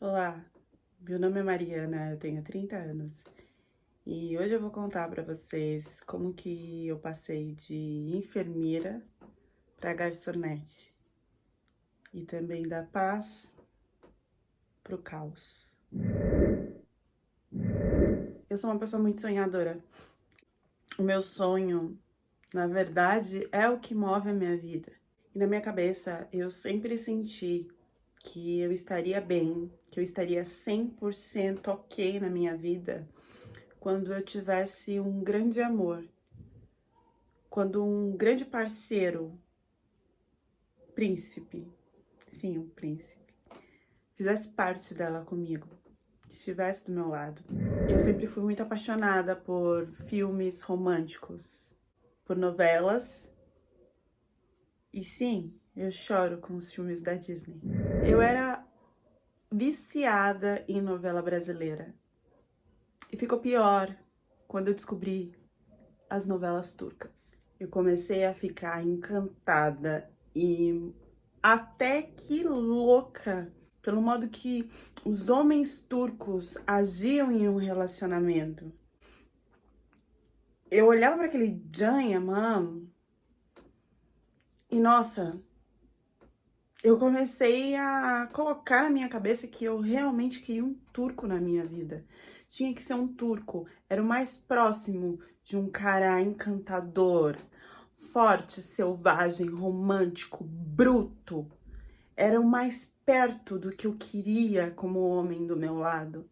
Olá, meu nome é Mariana, eu tenho 30 anos e hoje eu vou contar para vocês como que eu passei de enfermeira para garçonete e também da paz pro caos. Eu sou uma pessoa muito sonhadora. O meu sonho, na verdade, é o que move a minha vida. E na minha cabeça, eu sempre senti que eu estaria bem, que eu estaria 100% ok na minha vida quando eu tivesse um grande amor, quando um grande parceiro, príncipe, sim, um príncipe, fizesse parte dela comigo, estivesse do meu lado. Eu sempre fui muito apaixonada por filmes românticos, por novelas, e sim, eu choro com os filmes da Disney. Eu era viciada em novela brasileira. E ficou pior quando eu descobri as novelas turcas. Eu comecei a ficar encantada e até que louca pelo modo que os homens turcos agiam em um relacionamento. Eu olhava para aquele Can Yaman e, nossa, eu comecei a colocar na minha cabeça que eu realmente queria um turco na minha vida. Tinha que ser um turco, era o mais próximo de um cara encantador, forte, selvagem, romântico, bruto. Era o mais perto do que eu queria como homem do meu lado.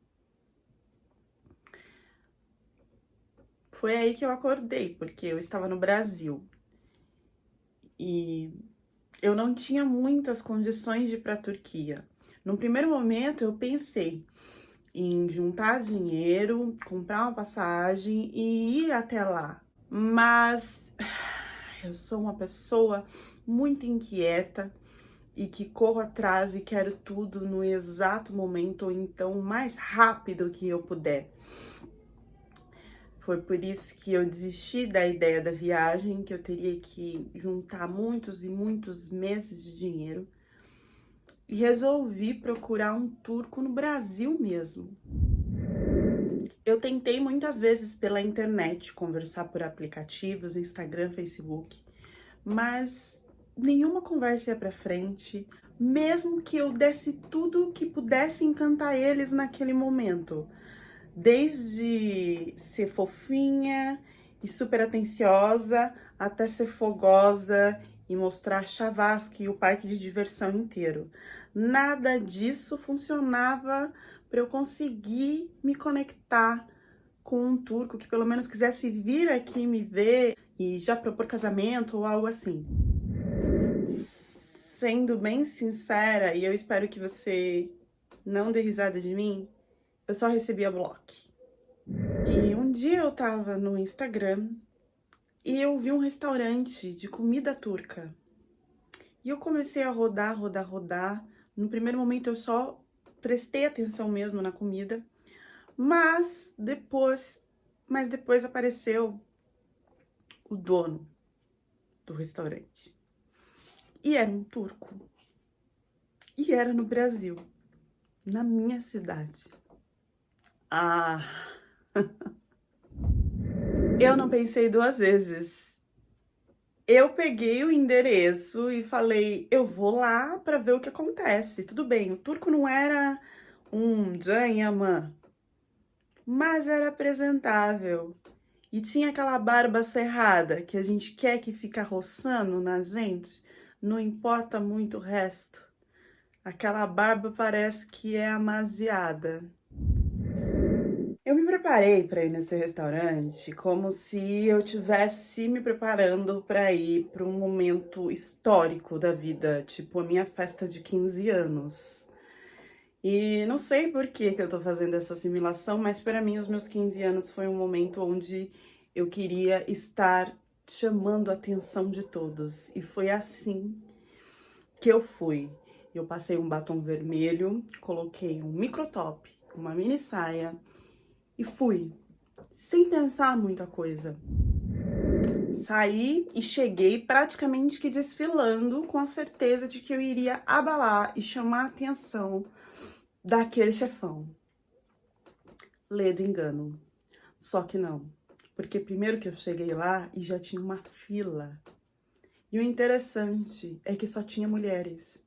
Foi aí que eu acordei, porque eu estava no Brasil e eu não tinha muitas condições de ir para a Turquia. No primeiro momento eu pensei em juntar dinheiro, comprar uma passagem e ir até lá. Mas eu sou uma pessoa muito inquieta e que corro atrás e quero tudo no exato momento ou então o mais rápido que eu puder. Foi por isso que eu desisti da ideia da viagem, que eu teria que juntar muitos e muitos meses de dinheiro e resolvi procurar um turco no Brasil mesmo. Eu tentei muitas vezes pela internet conversar por aplicativos, Instagram, Facebook, mas nenhuma conversa ia pra frente, mesmo que eu desse tudo que pudesse encantar eles naquele momento. Desde ser fofinha e super atenciosa, até ser fogosa e mostrar Chavasque e o parque de diversão inteiro. Nada disso funcionava para eu conseguir me conectar com um turco que pelo menos quisesse vir aqui me ver e já propor casamento ou algo assim. Sendo bem sincera, e eu espero que você não dê risada de mim, eu só recebia bloco. E um dia eu tava no Instagram e eu vi um restaurante de comida turca. E eu comecei a rodar, rodar, rodar. No primeiro momento eu só prestei atenção mesmo na comida, mas depois apareceu o dono do restaurante. E era um turco. E era no Brasil, na minha cidade. Ah, eu não pensei duas vezes. Eu peguei o endereço e falei, eu vou lá para ver o que acontece. Tudo bem, o turco não era um Can Yaman, mas era apresentável. E tinha aquela barba cerrada que a gente quer que fica roçando na gente, não importa muito o resto. Aquela barba parece que é amaziada. Eu me preparei para ir nesse restaurante como se eu tivesse me preparando para ir para um momento histórico da vida, tipo a minha festa de 15 anos. E não sei por que que eu tô fazendo essa assimilação, mas para mim os meus 15 anos foi um momento onde eu queria estar chamando a atenção de todos. E foi assim que eu fui. Eu passei um batom vermelho, coloquei um microtop, uma mini saia e fui, sem pensar muita coisa. Saí e cheguei praticamente que desfilando com a certeza de que eu iria abalar e chamar a atenção daquele chefão. Lê do engano. Só que não. Porque primeiro que eu cheguei lá e já tinha uma fila. E o interessante é que só tinha mulheres.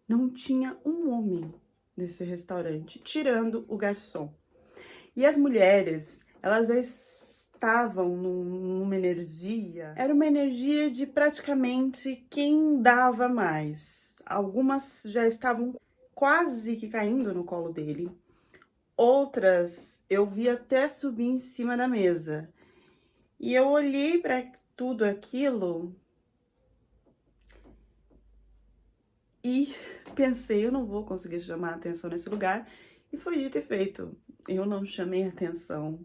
Não tinha um homem nesse restaurante, tirando o garçom. E as mulheres, elas já estavam numa energia, era uma energia de praticamente quem dava mais. Algumas já estavam quase que caindo no colo dele. Outras eu vi até subir em cima da mesa. E eu olhei para tudo aquilo e pensei, eu não vou conseguir chamar atenção nesse lugar. E foi dito e feito. Eu não chamei atenção,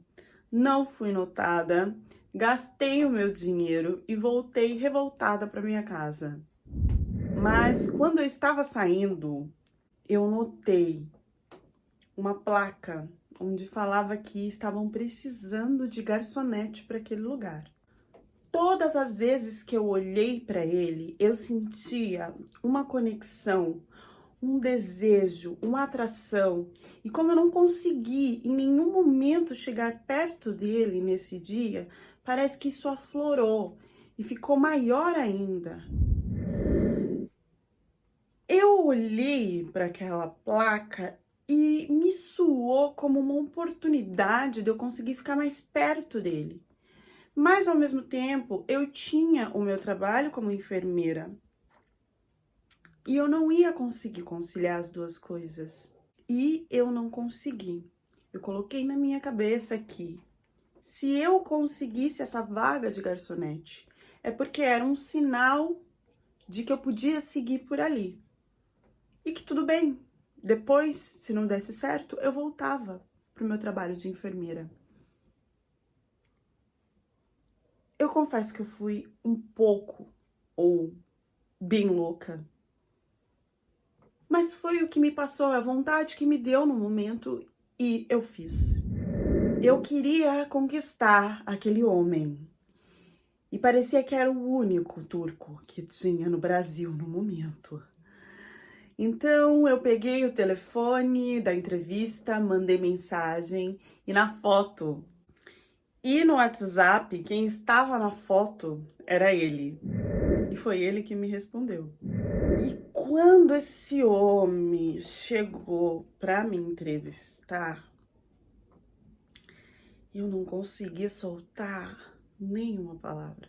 não fui notada, gastei o meu dinheiro e voltei revoltada para minha casa. Mas quando eu estava saindo, eu notei uma placa onde falava que estavam precisando de garçonete para aquele lugar. Todas as vezes que eu olhei para ele, eu sentia uma conexão, um desejo, uma atração. E como eu não consegui em nenhum momento chegar perto dele nesse dia, parece que isso aflorou e ficou maior ainda. Eu olhei para aquela placa e me soou como uma oportunidade de eu conseguir ficar mais perto dele. Mas, ao mesmo tempo, eu tinha o meu trabalho como enfermeira e eu não ia conseguir conciliar as duas coisas. E eu não consegui. Eu coloquei na minha cabeça que se eu conseguisse essa vaga de garçonete, é porque era um sinal de que eu podia seguir por ali. E que tudo bem. Depois, se não desse certo, eu voltava pro meu trabalho de enfermeira. Eu confesso que eu fui um pouco ou bem louca. Mas foi o que me passou, a vontade que me deu no momento e eu fiz. Eu queria conquistar aquele homem. E parecia que era o único turco que tinha no Brasil no momento. Então eu peguei o telefone da entrevista, mandei mensagem e na foto e no WhatsApp, quem estava na foto era ele. E foi ele que me respondeu. E quando esse homem chegou para me entrevistar, eu não consegui soltar nenhuma palavra.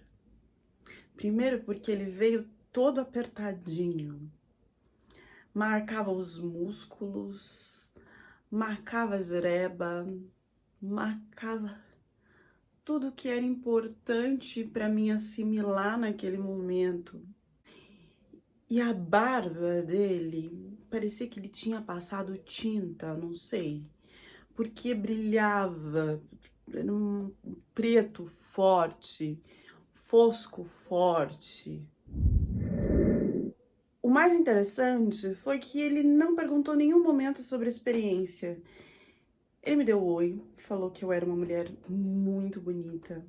Primeiro porque ele veio todo apertadinho. Marcava os músculos, marcava a jereba, marcava tudo que era importante para mim assimilar naquele momento. E a barba dele, parecia que ele tinha passado tinta, não sei, porque brilhava, era um preto forte, fosco forte. O mais interessante foi que ele não perguntou em nenhum momento sobre a experiência. Ele me deu oi, falou que eu era uma mulher muito bonita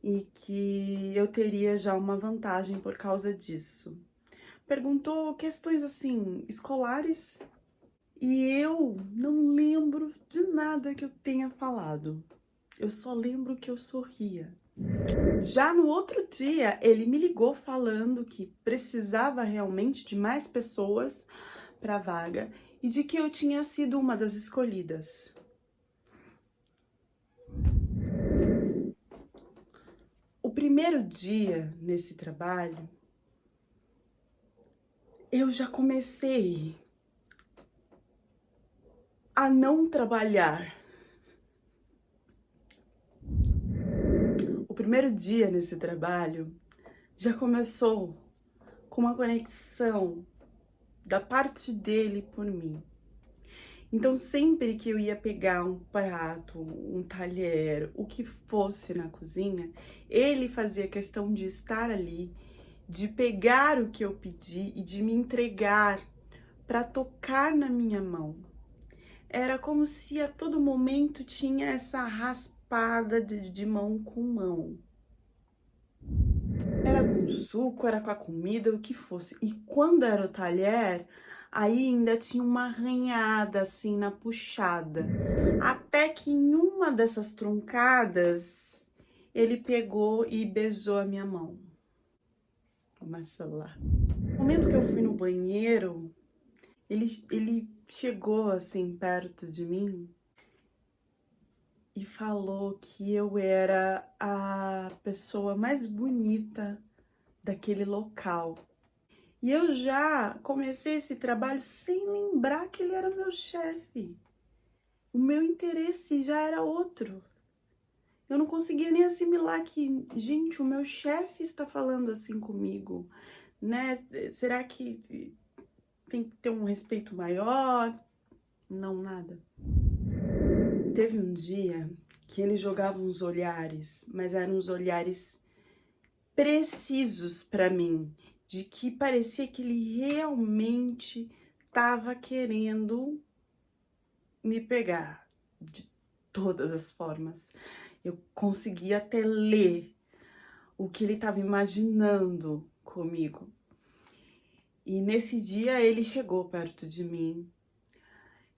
e que eu teria já uma vantagem por causa disso. Perguntou questões assim, escolares, e eu não lembro de nada que eu tenha falado. Eu só lembro que eu sorria. Já no outro dia, ele me ligou falando que precisava realmente de mais pessoas para a vaga e de que eu tinha sido uma das escolhidas. O primeiro dia nesse trabalho, eu já comecei a não trabalhar. O primeiro dia nesse trabalho já começou com uma conexão da parte dele por mim. Então, sempre que eu ia pegar um prato, um talher, o que fosse na cozinha, ele fazia questão de estar ali, de pegar o que eu pedi e de me entregar para tocar na minha mão. Era como se a todo momento tinha essa raspada de mão com mão. Era com suco, era com a comida, o que fosse. E quando era o talher, Aí ainda tinha uma arranhada assim na puxada. Até que em uma dessas truncadas, ele pegou e beijou a minha mão. Mashallah. No momento que eu fui no banheiro, ele chegou assim perto de mim e falou que eu era a pessoa mais bonita daquele local. E eu já comecei esse trabalho sem lembrar que ele era meu chefe. O meu interesse já era outro. Eu não conseguia nem assimilar que, gente, o meu chefe está falando assim comigo, né? Será que tem que ter um respeito maior? Não, nada. Teve um dia que ele jogava uns olhares, mas eram uns olhares precisos para mim, de que parecia que ele realmente estava querendo me pegar de todas as formas. Eu conseguia até ler o que ele estava imaginando comigo. E nesse dia ele chegou perto de mim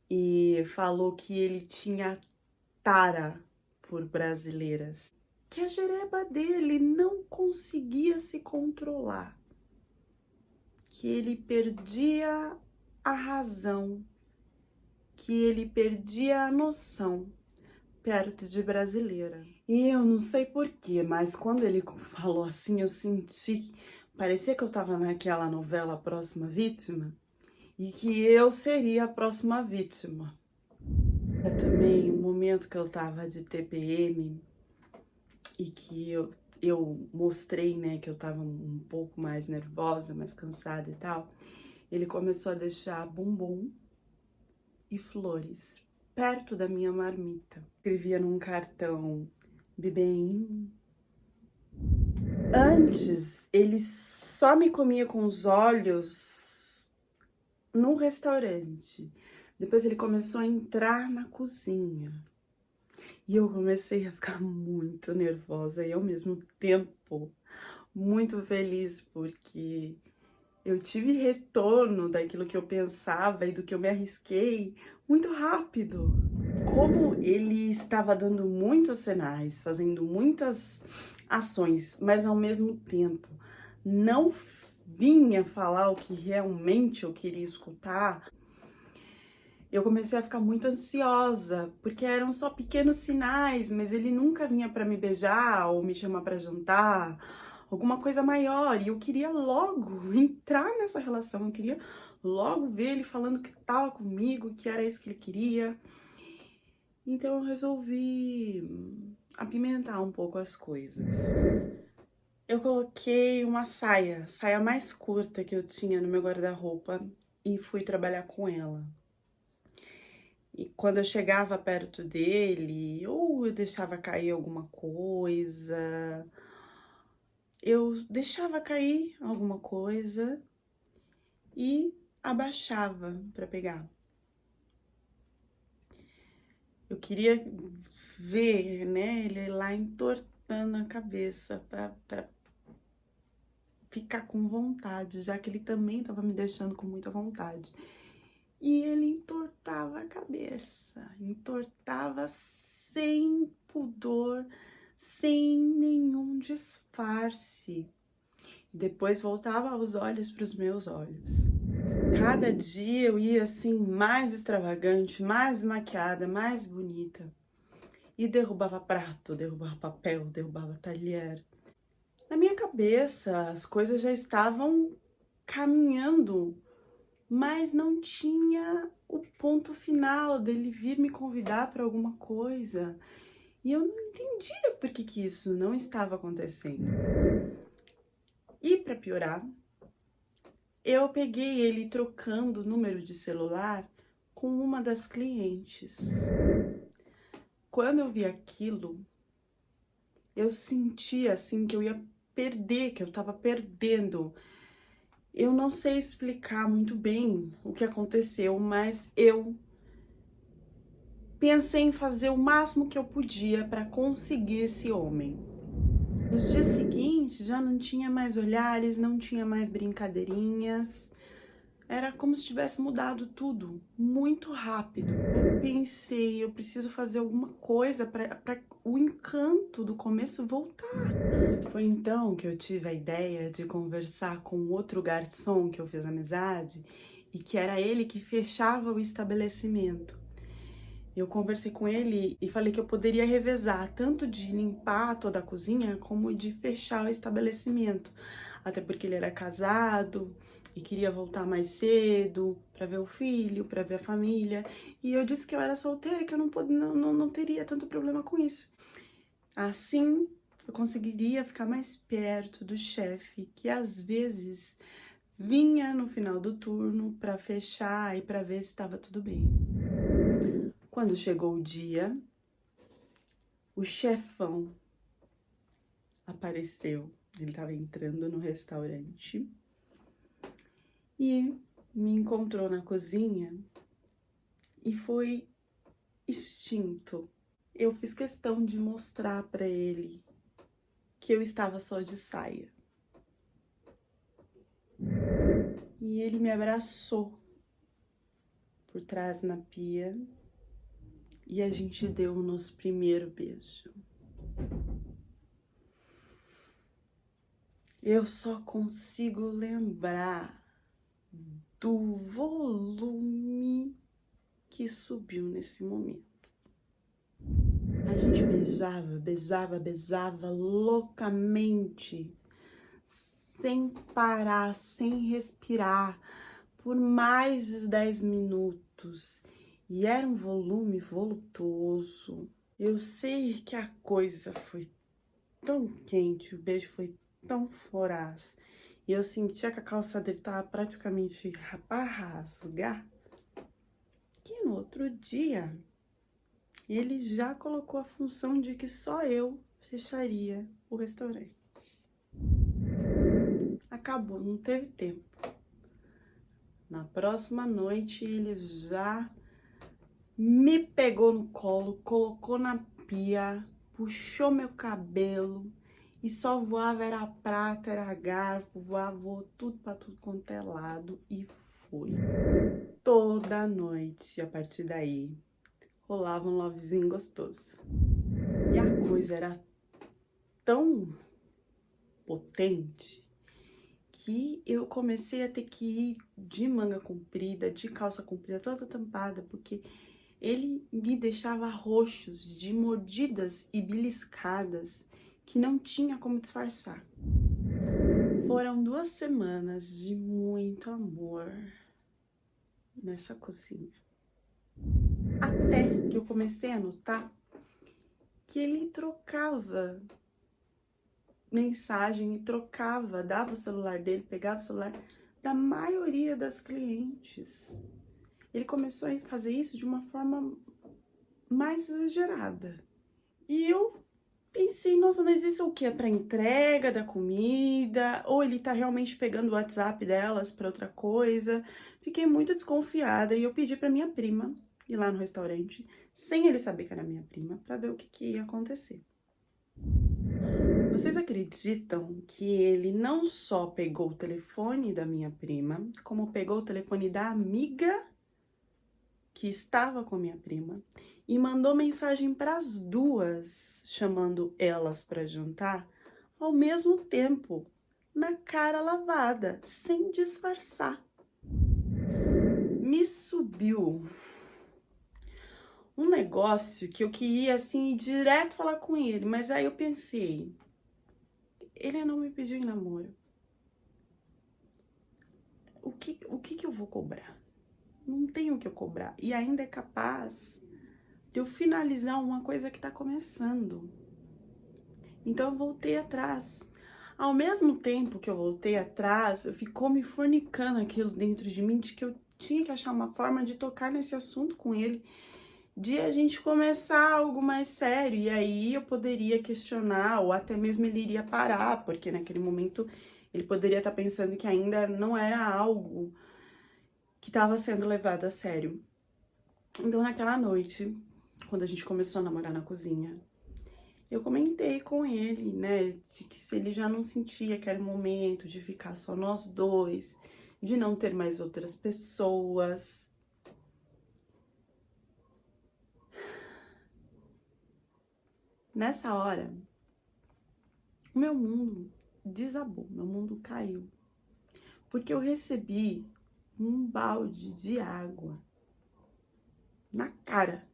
e falou que ele tinha tara por brasileiras, que a jereba dele não conseguia se controlar, que ele perdia a razão, que ele perdia a noção perto de brasileira. E eu não sei porquê, mas quando ele falou assim, eu senti, parecia que eu tava naquela novela Próxima Vítima, e que eu seria a próxima vítima. É também um momento que eu tava de TPM, e que eu mostrei, né, que eu tava um pouco mais nervosa, mais cansada e tal. Ele começou a deixar bombom e flores perto da minha marmita. Escrevia num cartão: bem. Antes, ele só me comia com os olhos no restaurante. Depois ele começou a entrar na cozinha. E eu comecei a ficar muito nervosa e ao mesmo tempo muito feliz, porque eu tive retorno daquilo que eu pensava e do que eu me arrisquei muito rápido. Como ele estava dando muitos sinais, fazendo muitas ações, mas ao mesmo tempo não vinha falar o que realmente eu queria escutar, eu comecei a ficar muito ansiosa, porque eram só pequenos sinais, mas ele nunca vinha para me beijar ou me chamar para jantar, alguma coisa maior. E eu queria logo entrar nessa relação, eu queria logo ver ele falando que tava comigo, que era isso que ele queria. Então eu resolvi apimentar um pouco as coisas. Eu coloquei uma saia mais curta que eu tinha no meu guarda-roupa e fui trabalhar com ela. E quando eu chegava perto dele, ou eu deixava cair alguma coisa, e abaixava para pegar. Eu queria ver, né, ele lá entortando a cabeça para ficar com vontade, já que ele também estava me deixando com muita vontade. E ele entortava a cabeça, entortava sem pudor, sem nenhum disfarce. E depois voltava os olhos para os meus olhos. Cada dia eu ia assim mais extravagante, mais maquiada, mais bonita. E derrubava prato, derrubava papel, derrubava talher. Na minha cabeça as coisas já estavam caminhando, mas não tinha o ponto final dele vir me convidar para alguma coisa. E eu não entendia por que isso não estava acontecendo. E para piorar, eu peguei ele trocando o número de celular com uma das clientes. Quando eu vi aquilo, eu senti assim que eu ia perder, que eu tava perdendo. Eu não sei explicar muito bem o que aconteceu, mas eu pensei em fazer o máximo que eu podia para conseguir esse homem. Nos dias seguintes já não tinha mais olhares, não tinha mais brincadeirinhas. Era como se tivesse mudado tudo muito rápido. Eu pensei, eu preciso fazer alguma coisa para o encanto do começo voltar. Foi então que eu tive a ideia de conversar com outro garçom que eu fiz amizade e que era ele que fechava o estabelecimento. Eu conversei com ele e falei que eu poderia revezar tanto de limpar toda a cozinha como de fechar o estabelecimento. Até porque ele era casado e queria voltar mais cedo para ver o filho, para ver a família. E eu disse que eu era solteira e que eu não teria tanto problema com isso. Assim, eu conseguiria ficar mais perto do chefe, que às vezes vinha no final do turno para fechar e para ver se estava tudo bem. Quando chegou o dia, o chefão apareceu. Ele estava entrando no restaurante e me encontrou na cozinha e foi extinto. Eu fiz questão de mostrar para ele que eu estava só de saia. E ele me abraçou por trás na pia e a gente deu o nosso primeiro beijo. Eu só consigo lembrar do volume que subiu nesse momento. A gente beijava loucamente, sem parar, sem respirar, por mais de 10 minutos. E era um volume voluptuoso. Eu sei que a coisa foi tão quente, o beijo foi tão voraz. E eu sentia que a calça dele tava praticamente para rasgar. Que no outro dia, ele já colocou a função de que só eu fecharia o restaurante. Acabou, não teve tempo. Na próxima noite, ele já me pegou no colo, colocou na pia, puxou meu cabelo e só voava, era prata, era garfo, voava tudo pra tudo quanto é lado e foi. Toda noite, a partir daí, rolava um lovezinho gostoso. E a coisa era tão potente que eu comecei a ter que ir de manga comprida, de calça comprida, toda tampada, porque ele me deixava roxos de mordidas e beliscadas que não tinha como disfarçar. Foram 2 semanas de muito amor nessa cozinha. Até que eu comecei a notar que ele trocava mensagem e trocava, dava o celular dele, pegava o celular da maioria das clientes. Ele começou a fazer isso de uma forma mais exagerada. E eu pensei, nossa, mas isso é o quê? É pra entrega da comida? Ou ele tá realmente pegando o WhatsApp delas pra outra coisa? Fiquei muito desconfiada e eu pedi pra minha prima ir lá no restaurante, sem ele saber que era minha prima, pra ver o que ia acontecer. Vocês acreditam que ele não só pegou o telefone da minha prima, como pegou o telefone da amiga que estava com minha prima e mandou mensagem para as duas, chamando elas para jantar ao mesmo tempo, na cara lavada, sem disfarçar. Me subiu um negócio que eu queria assim ir direto falar com ele, mas aí eu pensei, ele não me pediu em namoro. O que eu vou cobrar? Não tenho o que eu cobrar. E ainda é capaz de eu finalizar uma coisa que tá começando. Então eu voltei atrás. Ao mesmo tempo que eu voltei atrás, ficou me fornicando aquilo dentro de mim de que eu tinha que achar uma forma de tocar nesse assunto com ele, de a gente começar algo mais sério. E aí eu poderia questionar, ou até mesmo ele iria parar, porque naquele momento ele poderia estar pensando que ainda não era algo que estava sendo levado a sério. Então, naquela noite, quando a gente começou a namorar na cozinha, eu comentei com ele, né, de que se ele já não sentia aquele momento de ficar só nós dois, de não ter mais outras pessoas. Nessa hora, o meu mundo desabou, meu mundo caiu. Porque eu recebi um balde de água na cara.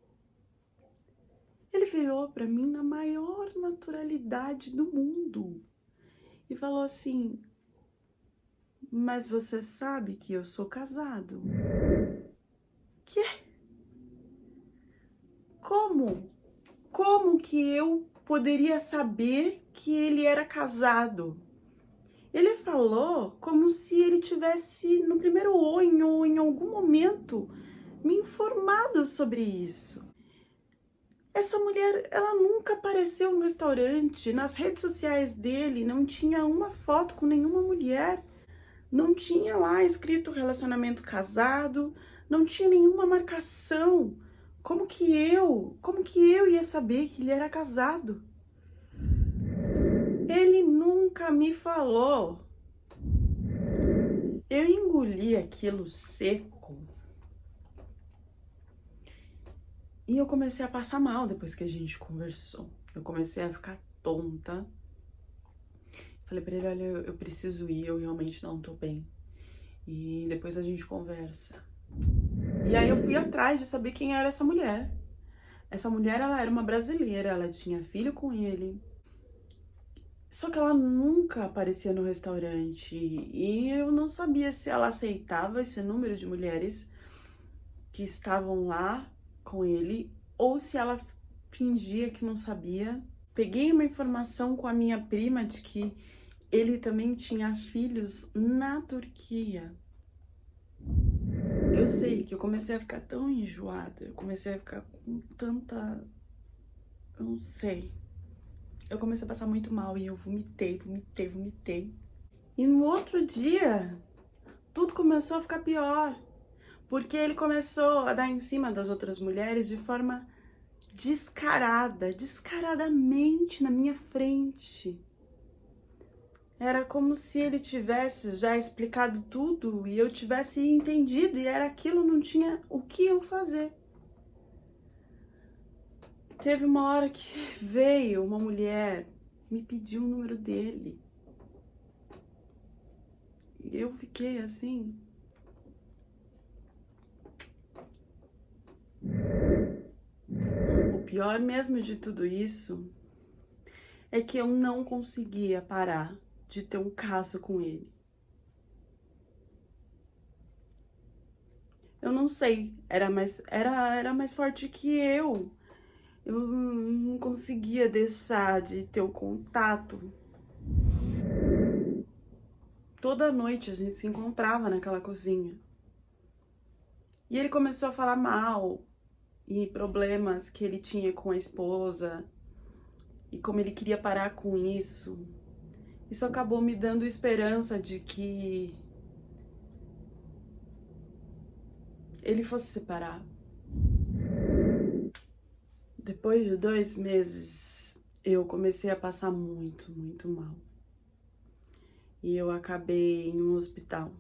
Ele virou pra mim na maior naturalidade do mundo e falou assim: mas você sabe que eu sou casado? Quê? Como? Como que eu poderia saber que ele era casado? Ele falou como se ele tivesse no primeiro olho ou em algum momento me informado sobre isso. Essa mulher, ela nunca apareceu no restaurante, nas redes sociais dele não tinha uma foto com nenhuma mulher, não tinha lá escrito relacionamento casado, não tinha nenhuma marcação. Como que eu ia saber que ele era casado? Ele nunca me falou. Eu engoli aquilo seco. E eu comecei a passar mal depois que a gente conversou. Eu comecei a ficar tonta. Falei pra ele, olha, eu preciso ir, eu realmente não tô bem. E depois a gente conversa. E aí eu fui atrás de saber quem era essa mulher. Essa mulher, ela era uma brasileira, ela tinha filho com ele. Só que ela nunca aparecia no restaurante. E eu não sabia se ela aceitava esse número de mulheres que estavam lá com ele, ou se ela fingia que não sabia. Peguei uma informação com a minha prima de que ele também tinha filhos na Turquia. Eu sei que eu comecei a ficar tão enjoada, eu comecei a ficar com tanta... eu não sei. Eu comecei a passar muito mal e eu vomitei. E no outro dia, tudo começou a ficar pior. Porque ele começou a dar em cima das outras mulheres de forma descaradamente na minha frente. Era como se ele tivesse já explicado tudo e eu tivesse entendido e era aquilo, não tinha o que eu fazer. Teve uma hora que veio uma mulher, me pediu o número dele. E eu fiquei assim... O pior mesmo de tudo isso é que eu não conseguia parar de ter um caso com ele. Eu não sei, era mais forte que eu. Eu não conseguia deixar de ter o contato. Toda noite a gente se encontrava naquela cozinha. E ele começou a falar mal e problemas que ele tinha com a esposa e como ele queria parar com isso. Isso acabou me dando esperança de que ele fosse separar. Depois de 2 meses, eu comecei a passar muito mal. E eu acabei em um hospital.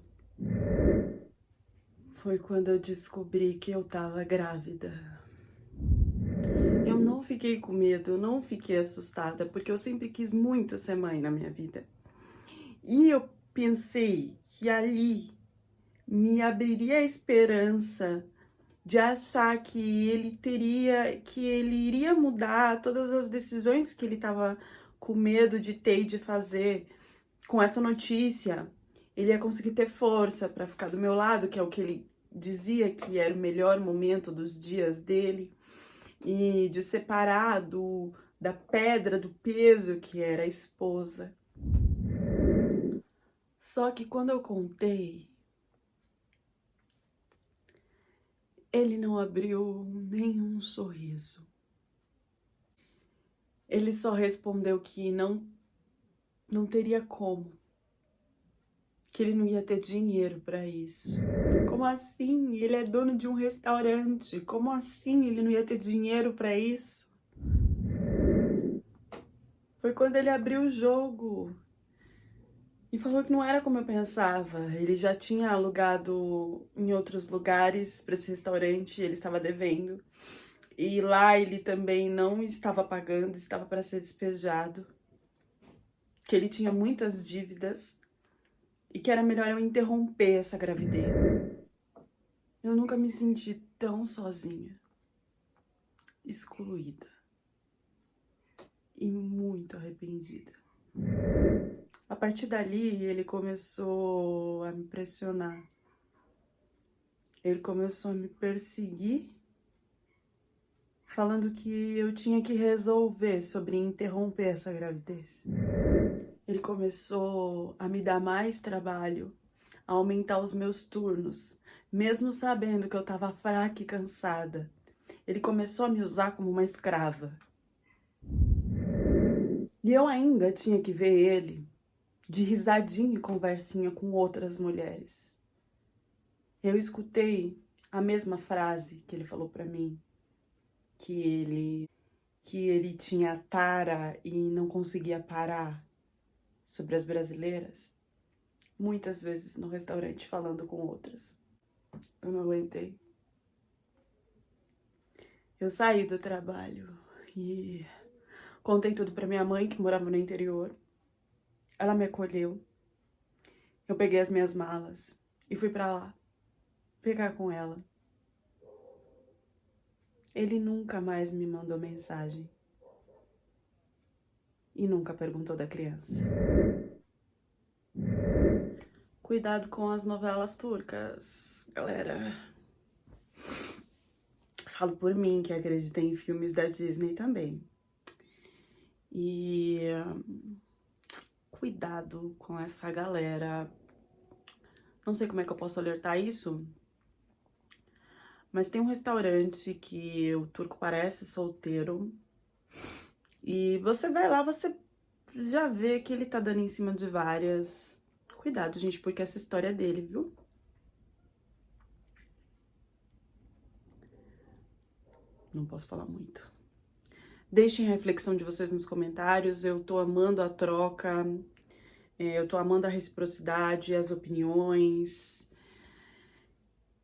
Foi quando eu descobri que eu tava grávida. Eu não fiquei com medo, eu não fiquei assustada, porque eu sempre quis muito ser mãe na minha vida. E eu pensei que ali me abriria a esperança de achar que ele iria mudar todas as decisões que ele estava com medo de ter e de fazer com essa notícia. Ele ia conseguir ter força para ficar do meu lado, que é o que ele dizia que era o melhor momento dos dias dele, e de separar da pedra, do peso que era a esposa. Só que quando eu contei, ele não abriu nenhum sorriso. Ele só respondeu que não teria como. Que ele não ia ter dinheiro para isso. Como assim? Ele é dono de um restaurante. Como assim ele não ia ter dinheiro para isso? Foi quando ele abriu o jogo. E falou que não era como eu pensava. Ele já tinha alugado em outros lugares para esse restaurante, ele estava devendo. E lá ele também não estava pagando, estava para ser despejado. Que ele tinha muitas dívidas e que era melhor eu interromper essa gravidez. Eu nunca me senti tão sozinha, excluída e muito arrependida. A partir dali, ele começou a me pressionar. Ele começou a me perseguir, falando que eu tinha que resolver sobre interromper essa gravidez. Ele começou a me dar mais trabalho, a aumentar os meus turnos, mesmo sabendo que eu estava fraca e cansada. Ele começou a me usar como uma escrava. E eu ainda tinha que ver ele de risadinha e conversinha com outras mulheres. Eu escutei a mesma frase que ele falou pra mim, que ele tinha tara e não conseguia parar sobre as brasileiras, muitas vezes no restaurante falando com outras. Eu não aguentei. Eu saí do trabalho e contei tudo pra minha mãe, que morava no interior. Ela me acolheu. Eu peguei as minhas malas e fui pra lá pegar com ela. Ele nunca mais me mandou mensagem e nunca perguntou da criança. Cuidado com as novelas turcas, galera. Falo por mim, que acreditei em filmes da Disney também. E cuidado com essa galera. Não sei como é que eu posso alertar isso, mas tem um restaurante que o turco parece solteiro. E você vai lá, você já vê que ele tá dando em cima de várias. Cuidado, gente, porque essa história é dele, viu? Não posso falar muito. Deixem a reflexão de vocês nos comentários. Eu tô amando a troca, eu tô amando a reciprocidade, as opiniões.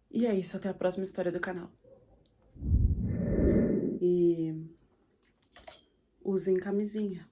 E é isso, até a próxima história do canal. E usem camisinha.